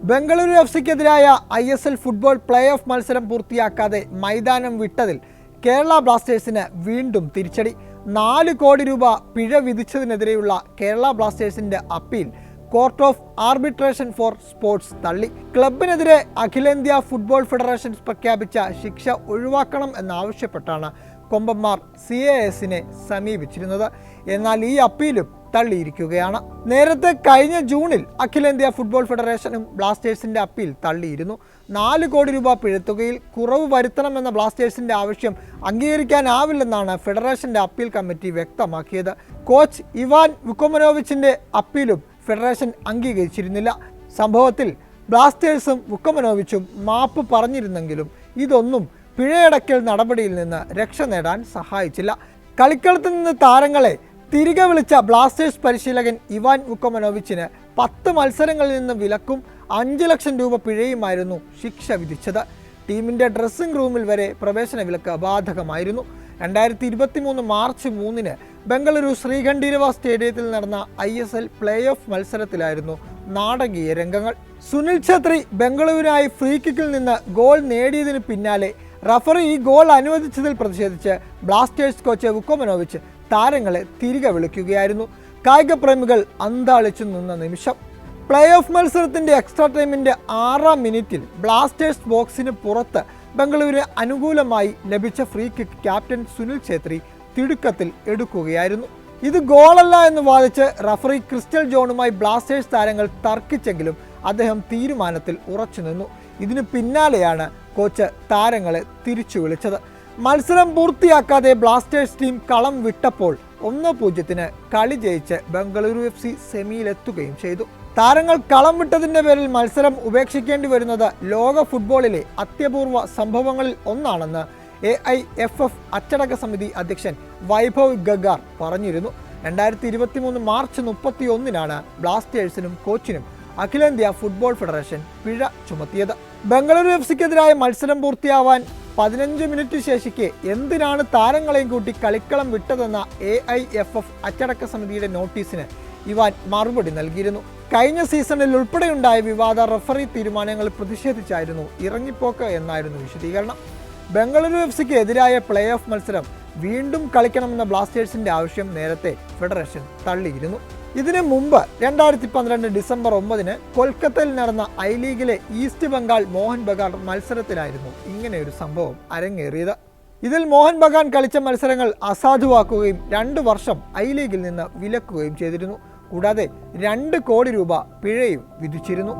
ബംഗളൂരു എഫ്സിക്കെതിരായ ISL football playoff മത്സരം പൂർത്തിയാക്കാതെ മൈതാനം വിട്ടതിൽ കേരള ബ്ലാസ്റ്റേഴ്സിന് വീണ്ടും തിരിച്ചടി. 4 കോടി രൂപ പിഴ വിധിച്ചതിനെതിരെയുള്ള കേരള ബ്ലാസ്റ്റേഴ്സിന്റെ appeal court of arbitration for sports തള്ളി. ക്ലബിനെതിരെ അഖിലേന്ത്യാ ഫുട്ബോൾ ഫെഡറേഷൻ പ്രഖ്യാപിച്ച ശിക്ഷ ഒഴിവാക്കണം എന്നാവശ്യപ്പെട്ടാണ് കൊമ്പന്മാർ CASനെ സമീപിച്ചിരുന്നത്. എന്നാൽ ഈ അപ്പീലും തള്ളിയിരിക്കുകയാണ്. നേരത്തെ കഴിഞ്ഞ ജൂണിൽ അഖിലേന്ത്യാ ഫുട്ബോൾ ഫെഡറേഷനും ബ്ലാസ്റ്റേഴ്സിന്റെ അപ്പീൽ തള്ളിയിരുന്നു. 4 കോടി രൂപ പിഴത്തുകയിൽ കുറവ് വരുത്തണമെന്ന ബ്ലാസ്റ്റേഴ്സിന്റെ ആവശ്യം അംഗീകരിക്കാനാവില്ലെന്നാണ് ഫെഡറേഷന്റെ അപ്പീൽ കമ്മിറ്റി വ്യക്തമാക്കിയത്. കോച്ച് ഇവാൻ വുക്കോമനോവിച്ചിന്റെ അപ്പീലും ഫെഡറേഷൻ അംഗീകരിച്ചിരുന്നില്ല. സംഭവത്തിൽ ബ്ലാസ്റ്റേഴ്സും വുക്കോമനോവിച്ചും മാപ്പ് പറഞ്ഞിരുന്നെങ്കിലും ഇതൊന്നും പിഴയടക്കൽ നടപടിയിൽ നിന്ന് രക്ഷ നേടാൻ സഹായിച്ചില്ല. കളിക്കളത്തിൽ നിന്ന് താരങ്ങളെ തിരികെ വിളിച്ച ബ്ലാസ്റ്റേഴ്സ് പരിശീലകൻ ഇവാൻ വുക്കോമനോവിച്ചിന് 10 മത്സരങ്ങളിൽ നിന്ന് വിലക്കും 5 ലക്ഷം രൂപ പിഴയുമായിരുന്നു ശിക്ഷ വിധിച്ചത്. ടീമിന്റെ ഡ്രസ്സിംഗ് റൂമിൽ വരെ പ്രവേശന വിലക്ക് ബാധകമായിരുന്നു. 2023 മാർച്ച് 3 ബംഗളൂരു ശ്രീകണ്ഠീരവ സ്റ്റേഡിയത്തിൽ നടന്ന ISL പ്ലേ ഓഫ് മത്സരത്തിലായിരുന്നു നാടകീയ രംഗങ്ങൾ. സുനിൽ ഛത്രി ബംഗളൂരുവിനായി ഫ്രീ കിക്കിൽ നിന്ന് ഗോൾ നേടിയതിന് പിന്നാലെ റഫറി ഈ ഗോൾ അനുവദിച്ചതിൽ പ്രതിഷേധിച്ച് ബ്ലാസ്റ്റേഴ്സ് കോച്ച് വുക്കോമനോവിച്ച് താരങ്ങളെ തിരികെ വിളിക്കുകയായിരുന്നു. കായിക പ്രേമികൾ അന്താളിച്ചു നിന്ന നിമിഷം. പ്ലേ ഓഫ് മത്സരത്തിന്റെ എക്സ്ട്രാ ടൈമിന്റെ 6ാം മിനിറ്റിൽ ബ്ലാസ്റ്റേഴ്സ് ബോക്സിന് പുറത്ത് ബംഗളൂരുവിന് അനുകൂലമായി ലഭിച്ച free kick captain Sunil Chhetri തിടുക്കത്തിൽ എടുക്കുകയായിരുന്നു. ഇത് ഗോളല്ല എന്ന് വാദിച്ച് റഫറി ക്രിസ്റ്റൽ ജോണുമായി ബ്ലാസ്റ്റേഴ്സ് താരങ്ങൾ തർക്കിച്ചെങ്കിലും അദ്ദേഹം തീരുമാനത്തിൽ ഉറച്ചുനിന്നു. ഇതിന് പിന്നാലെയാണ് കോച്ച് താരങ്ങളെ തിരിച്ചു വിളിച്ചത്. മത്സരം പൂർത്തിയാക്കാതെ ബ്ലാസ്റ്റേഴ്സ് ടീം കളം വിട്ടപ്പോൾ 1-0 കളി ജയിച്ച് ബംഗളൂരു FC സെമിയിലെത്തുകയും ചെയ്തു. താരങ്ങൾ കളം വിട്ടതിന്റെ പേരിൽ മത്സരം ഉപേക്ഷിക്കേണ്ടി വരുന്നത് ലോക ഫുട്ബോളിലെ അത്യപൂർവ സംഭവങ്ങളിൽ ഒന്നാണെന്ന് AIFF അച്ചടക്ക സമിതി അധ്യക്ഷൻ വൈഭവ് ഗഗാർ പറഞ്ഞിരുന്നു. 2023 മാർച്ച് 31 ബ്ലാസ്റ്റേഴ്സിനും കോച്ചിനും അഖിലേന്ത്യാ ഫുട്ബോൾ ഫെഡറേഷൻ പിഴ ചുമത്തിയത്. ബംഗളൂരു എഫ്സിക്കെതിരായ മത്സരം പൂർത്തിയാവാൻ 15 മിനിറ്റ് ശേഷിക്കെ എന്തിനാണ് താരങ്ങളെയും കൂട്ടി കളിക്കളം വിട്ടതെന്ന AIFF അച്ചടക്ക സമിതിയുടെ നോട്ടീസിന് ഇവാൻ മറുപടി നൽകിയിരുന്നു. കഴിഞ്ഞ സീസണിൽ ഉൾപ്പെടെയുണ്ടായ വിവാദ റഫറി തീരുമാനങ്ങളിൽ പ്രതിഷേധിച്ചായിരുന്നു ഇറങ്ങിപ്പോക്ക് എന്നായിരുന്നു വിശദീകരണം. ബംഗളൂരു എഫ്സിക്ക് എതിരായ പ്ലേ ഓഫ് മത്സരം വീണ്ടും കളിക്കണമെന്ന ബ്ലാസ്റ്റേഴ്സിന്റെ ആവശ്യം നേരത്തെ ഫെഡറേഷൻ തള്ളിയിരുന്നു. ഇതിനു മുമ്പ് 2012 ഡിസംബർ 9 കൊൽക്കത്തയിൽ നടന്ന I ലീഗിലെ ഈസ്റ്റ് ബംഗാൾ മോഹൻ ബഗാൻ മത്സരത്തിലായിരുന്നു ഇങ്ങനെയൊരു സംഭവം അരങ്ങേറിയത്. ഇതിൽ മോഹൻ ബഗാൻ കളിച്ച മത്സരങ്ങൾ അസാധുവാക്കുകയും 2 വർഷം I ലീഗിൽ നിന്ന് വിലക്കുകയും ചെയ്തിരുന്നു. കൂടാതെ 2 കോടി രൂപ പിഴയും വിധിച്ചിരുന്നു.